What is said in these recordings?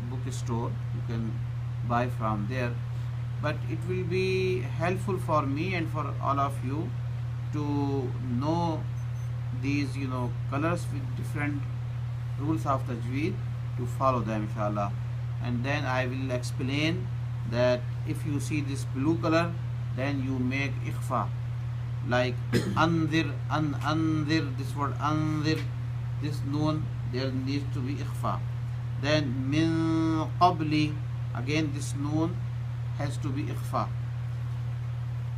bookstore. You can buy from there, but it will be helpful for me and for all of you to know these colors with different rules of tajweed, to follow them inshallah. And then I will explain that if you see this blue color, then you make ikhfa, like anzir, anzir, this word anzir, this noon, there needs to be ikhfa. Then min qabli, again this noon has to be ikhfa.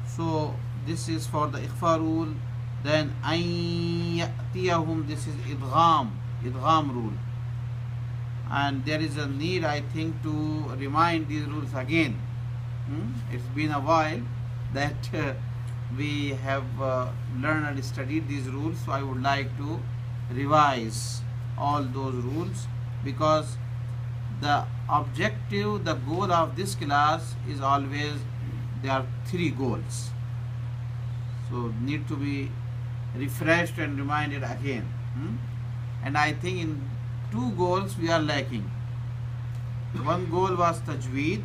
So this is for the ikhfa rule. Then an ya'tiyahum, this is idgham rule. And there is a need, I think, to remind these rules again. It's been a while that we have learned and studied these rules, so I would like to revise all those rules, because the objective, the goal of this class is always, there are 3 goals, so need to be refreshed and reminded again. And I think in 2 goals we are lacking. One goal was tajweed,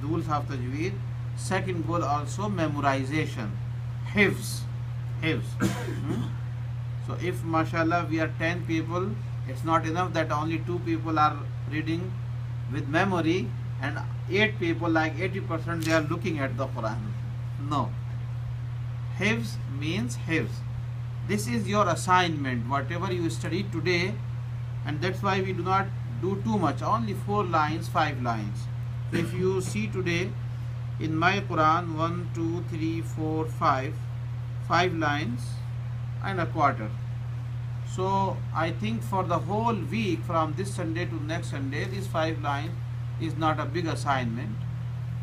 rules of tajweed. Second goal also memorization, hifz. So if mashallah we are 10 people, it's not enough that only 2 people are reading with memory and 8 people, like 80%, they are looking at the Quran. No. Hifz means hifz. This is your assignment, whatever you study today, and that's why we do not do too much, only 4 lines, 5 lines. So if you see today in my Quran, 1, 2, 3, 4, 5 lines and a quarter. So I think for the whole week, from this Sunday to next Sunday, these 5 lines is not a big assignment.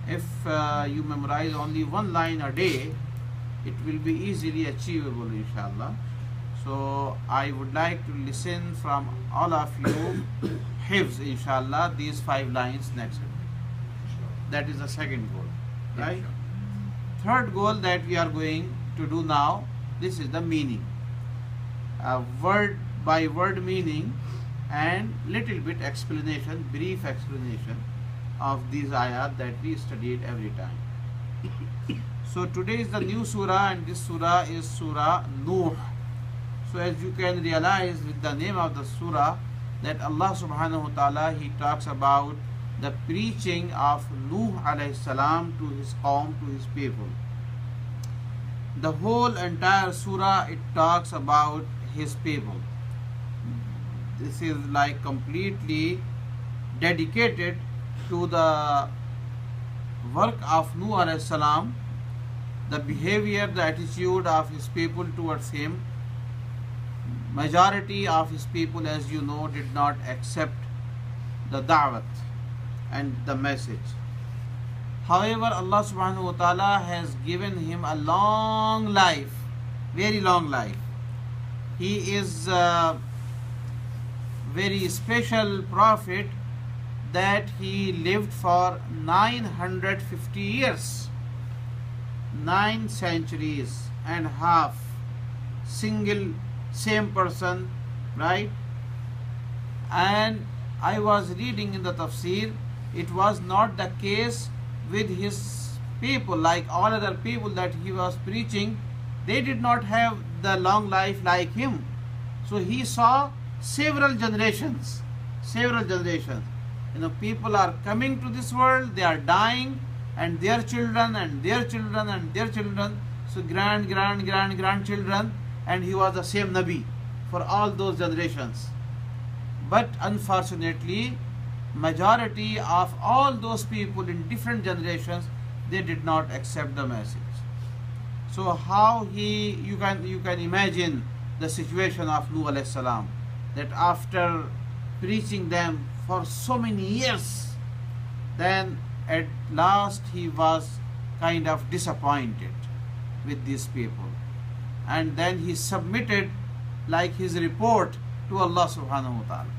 If you memorize only 1 line a day, it will be easily achievable inshallah. So I would like to listen from all of you hifz inshallah these 5 lines next Sunday. That is the second goal, right? Third goal that we are going to do now, this is the meaning, word by word meaning, and little bit explanation, brief explanation of these ayat that we studied every time. So today is the new surah, and this surah is Surah Nuh. So as you can realize with the name of the surah, that Allah subhanahu wa ta'ala, He talks about the preaching of Nuh alayhi salam to his qawm, to his people. The whole entire surah, it talks about his people. This is like completely dedicated to the work of Nuh alayhi salam, the behavior, the attitude of his people towards him. Majority of his people, as you know, did not accept the da'wat and the message. However, Allah subhanahu wa ta'ala has given him a long life, very long life. He is a very special prophet that he lived for 950 years, 9 centuries and half, same person, right? And I was reading in the tafsir, it was not the case with his people, like all other people that he was preaching. They did not have the long life like him. So he saw several generations. People are coming to this world, they are dying, and their children and their children and their children, so grandchildren, and he was the same Nabi for all those generations. But unfortunately, majority of all those people in different generations, they did not accept the message. So how you can imagine the situation of Nuh alayhi salam, that after preaching them for so many years, then at last he was kind of disappointed with these people, and then he submitted like his report to Allah subhanahu wa ta'ala.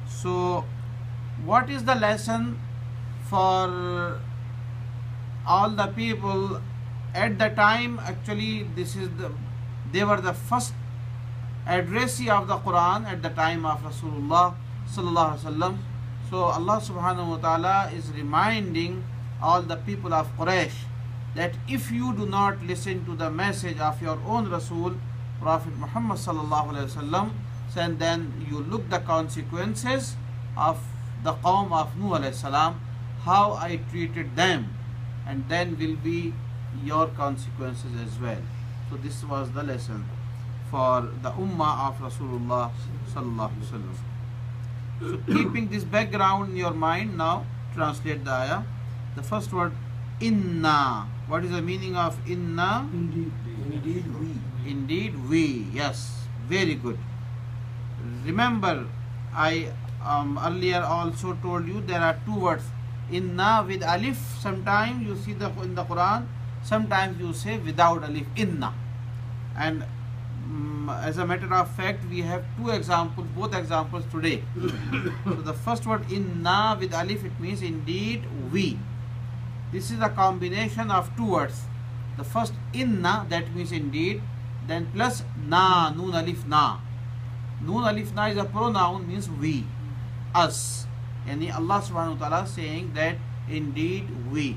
So what is the lesson for all the people at the time? Actually, they were the first addressee of the Quran at the time of Rasulullah sallallahu alaihi wasallam. So Allah subhanahu wa ta'ala is reminding all the people of Quraysh that if you do not listen to the message of your own Rasul, Prophet Muhammad sallallahu alaihi wasallam, then you look the consequences of the Qawm of Nuh alayhi salam, how I treated them, and then will be your consequences as well. So this was the lesson for the Ummah of Rasulullah sallallahu alaihi wasallam. So keeping this background in your mind, now translate the ayah. The first word, inna. What is the meaning of inna? Indeed. Indeed, we. Indeed we. Yes, very good. Remember, I earlier also told you there are two words, inna with alif. Sometimes you see in the Quran, sometimes you say without alif, inna. And as a matter of fact, we have two examples, both examples today. So the first word inna with alif, it means indeed we. This is a combination of two words. The first inna, that means indeed, then plus na, noon alif na. Noon alif na is a pronoun, means we, us. And Allah subhanahu wa ta'ala saying that indeed we.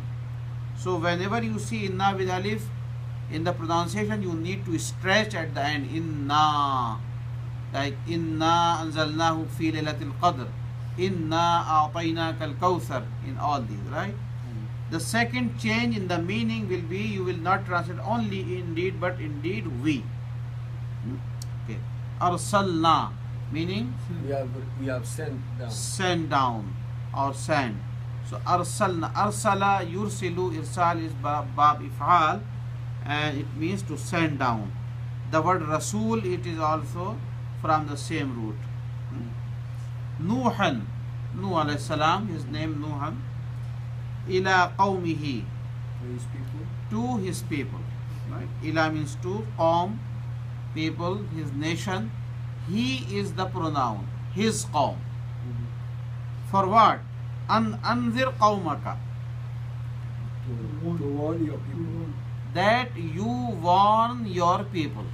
So whenever you see inna with alif, in the pronunciation you need to stretch at the end, inna. Like inna anzalnahu fi laylatil qadr, inna a'tainaka al-kawthar, in all these, right? The second change in the meaning will be, you will not translate only indeed, but indeed we. Okay. Arsalna, meaning We have sent down. send down or send. So arsalna, arsala yursilu, irsal is bab if'al, and it means to send down. The word rasul, it is also from the same root. Nuhan, Nuh alayhi salam, his name Nuhan, ila qawmihi, To his people. to his people. Right? Ila means to, qawm, people, his nation. He is the pronoun, his qawm. For what? Anzir qawmaka, To warn your people. that you warn your people.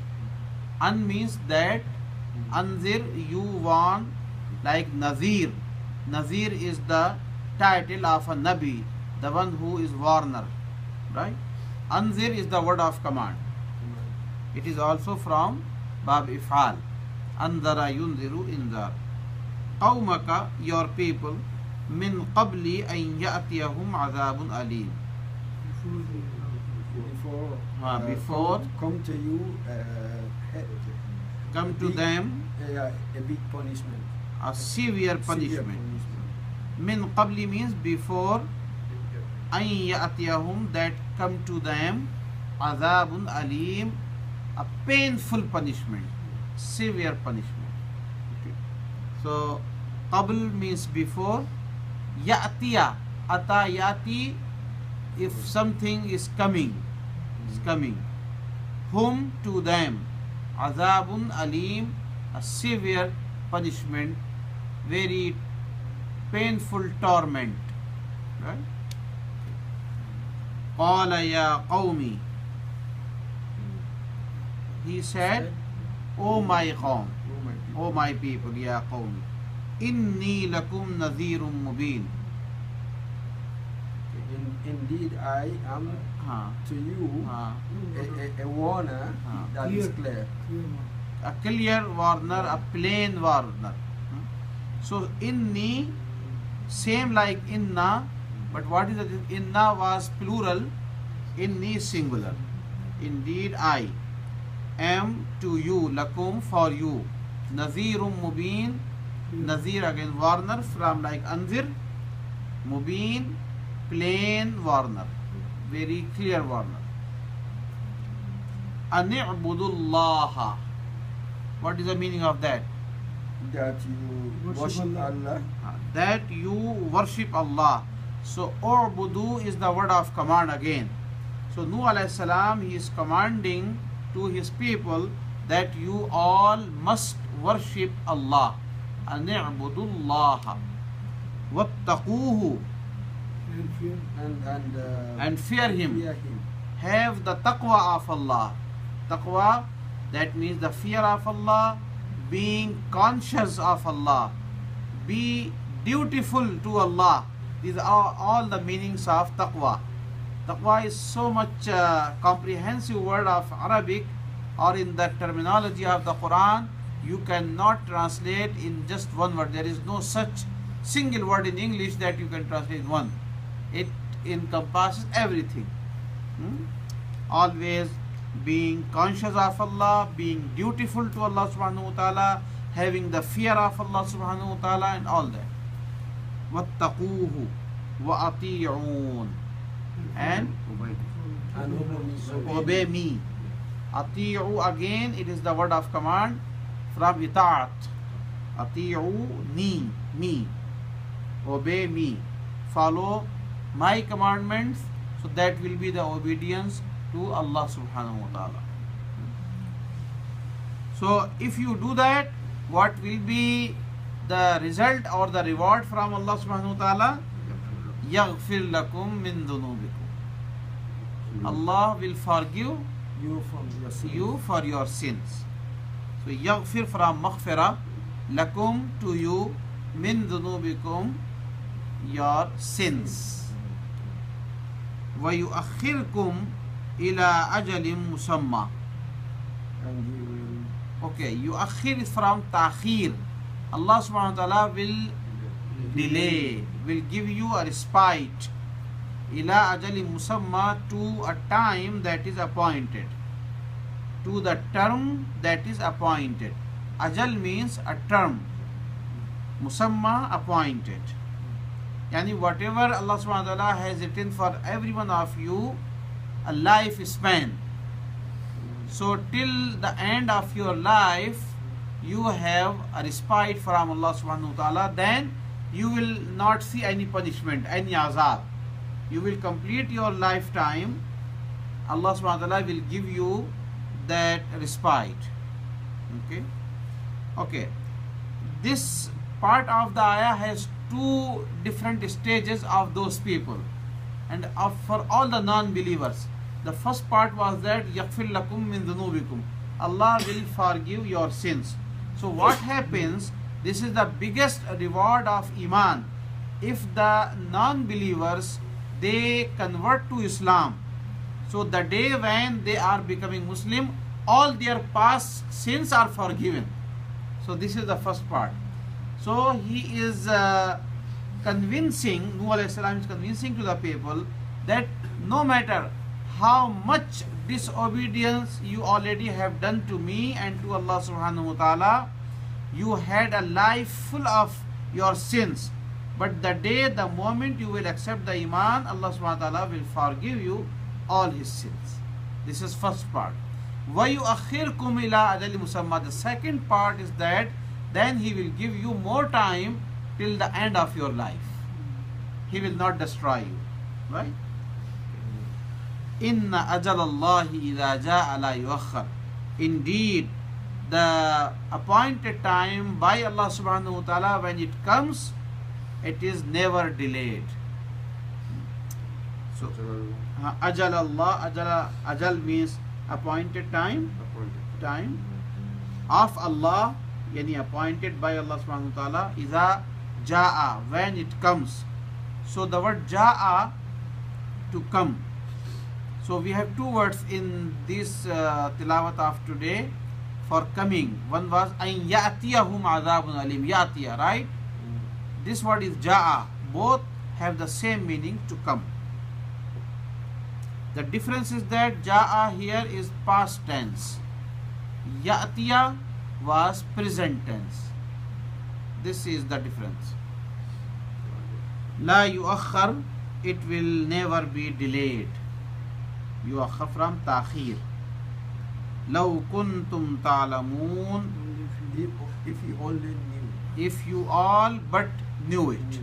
An means that, anzir, you warn, like Nazir. Nazir is the title of a Nabi, the one who is warner, right? Anzir is the word of command. It is also from Bab If'al. Andara yunziru inzar. Qawmaka, your people, min qabli an ya'tiyahum azabun alim. Before come to you, come to them a big punishment. a severe punishment. Min qabli means before, an ya'tiyahum, that come to them, azabun alim, a painful punishment, severe punishment. Okay. So qabl means before, ya'tiya, ata yati, if something is coming, is coming. Whom, to them, azabun alim, a severe punishment, very painful torment, right? Qala ya qawmi, he said, O my qawm, O my people, ya qawmi, inni lakum nadhirum mubin. Indeed, I am to you a warner that is clear. A clear warner, a plain warner. So inni, same like inna, but what is it? Inna was plural, inni singular. Indeed, I am to you, lakum, for you, Nazirum mubin. Nazir again warner, from like anzir, mubin, plain warner, very clear warner. Ani'budullaha. What is the meaning of that? That you worship Allah. That you worship Allah. So u'budu is the word of command again. So Nuh alayhi salam, he is commanding to his people that you all must worship Allah. Ani'budullaha wattaquhu, and fear him. Have the taqwa of Allah. Taqwa, that means the fear of Allah, being conscious of Allah, be dutiful to Allah. These are all the meanings of taqwa. Taqwa is so much comprehensive word of Arabic, or in the terminology of the Quran, you cannot translate in just one word. There is no such single word in English that you can translate in one. It encompasses everything. Always being conscious of Allah, being dutiful to Allah subhanahu wa ta'ala, having the fear of Allah subhanahu wa ta'ala, and all that. وَاتَّقُوهُ وَأَطِيعُونَ, and obey me. Ati'u, again it is the word of command from ita'at. Ati'u ni, me. Obey me. Follow my commandments, so that will be the obedience to Allah subhanahu wa ta'ala. So if you do that, what will be the result or the reward from Allah subhanahu wa ta'ala? يَغْفِرْ لَكُم مِّن ذُنُوبِكُم. Allah will forgive you for your sins. So yaghfir from maghfira, lakum to you, min dhunubikum, your sins. Wa yuakhirkum ila ajalim musamma. Okay, yuakhir is from ta'khir. Allah subhanahu wa ta'ala will delay, will give you a respite. Ila ajali musamma, to a time that is appointed, to the term that is appointed. Ajal means a term, musamma, appointed. Yani whatever Allah subhanahu wa ta'ala has written for every one of you, a life span. So till the end of your life, you have a respite from Allah subhanahu wa ta'ala. Then you will not see any punishment, any azab. You will complete your lifetime. Allah subhanahu wa ta'ala will give you that respite. Okay. This part of the ayah has two different stages of those people, and for all the non-believers. The first part was that yaghfir lakum min dhunubikum. Allah will forgive your sins. So what happens? This is the biggest reward of Iman. If the non-believers, they convert to Islam, so the day when they are becoming Muslim, all their past sins are forgiven. So this is the first part. So he is convincing, Nuh alayhi salam is convincing to the people that no matter how much disobedience you already have done to me and to Allah subhanahu wa ta'ala, you had a life full of your sins. But the moment you will accept the Iman, Allah subhanahu wa ta'ala will forgive you all his sins. This is first part. وَيُؤَخِّرْكُمْ إِلَىٰ أَجَلٍ مُسَمَّى. The second part is that then he will give you more time till the end of your life. He will not destroy you. Right? Inna ajal Allahi idha ja'a la yuakhar. Indeed, the appointed time by Allah subhanahu wa ta'ala, when it comes, it is never delayed. So ajal Allah, ajal means appointed time, time of Allah, yani appointed by Allah subhanahu wa ta'ala, idha ja'a, when it comes. So the word ja'a, to come. So we have two words in this tilawat of today for coming. One was an ya'tiyahum adhabun alim, ya'tiya, right? This word is ja'a. Both have the same meaning, to come. The difference is that ja'a here is past tense. Ya'tiya was present tense. This is the difference. La yuakhar, it will never be delayed. Yuakhar from ta'khir. Law kuntum ta'lamun, if you only knew. If you all but knew it.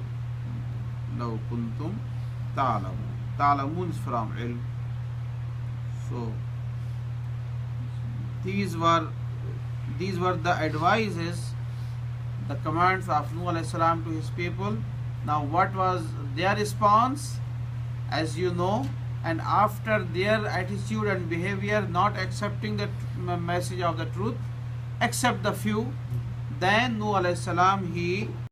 Law kuntum ta'lamun. Ta'lamun is from ilm. So these were the advices, the commands of Nuh alayhi salam to his people. Now what was their response? As you know, and after their attitude and behavior, not accepting the message of the truth, except the few, then Nuh alayhi salam, he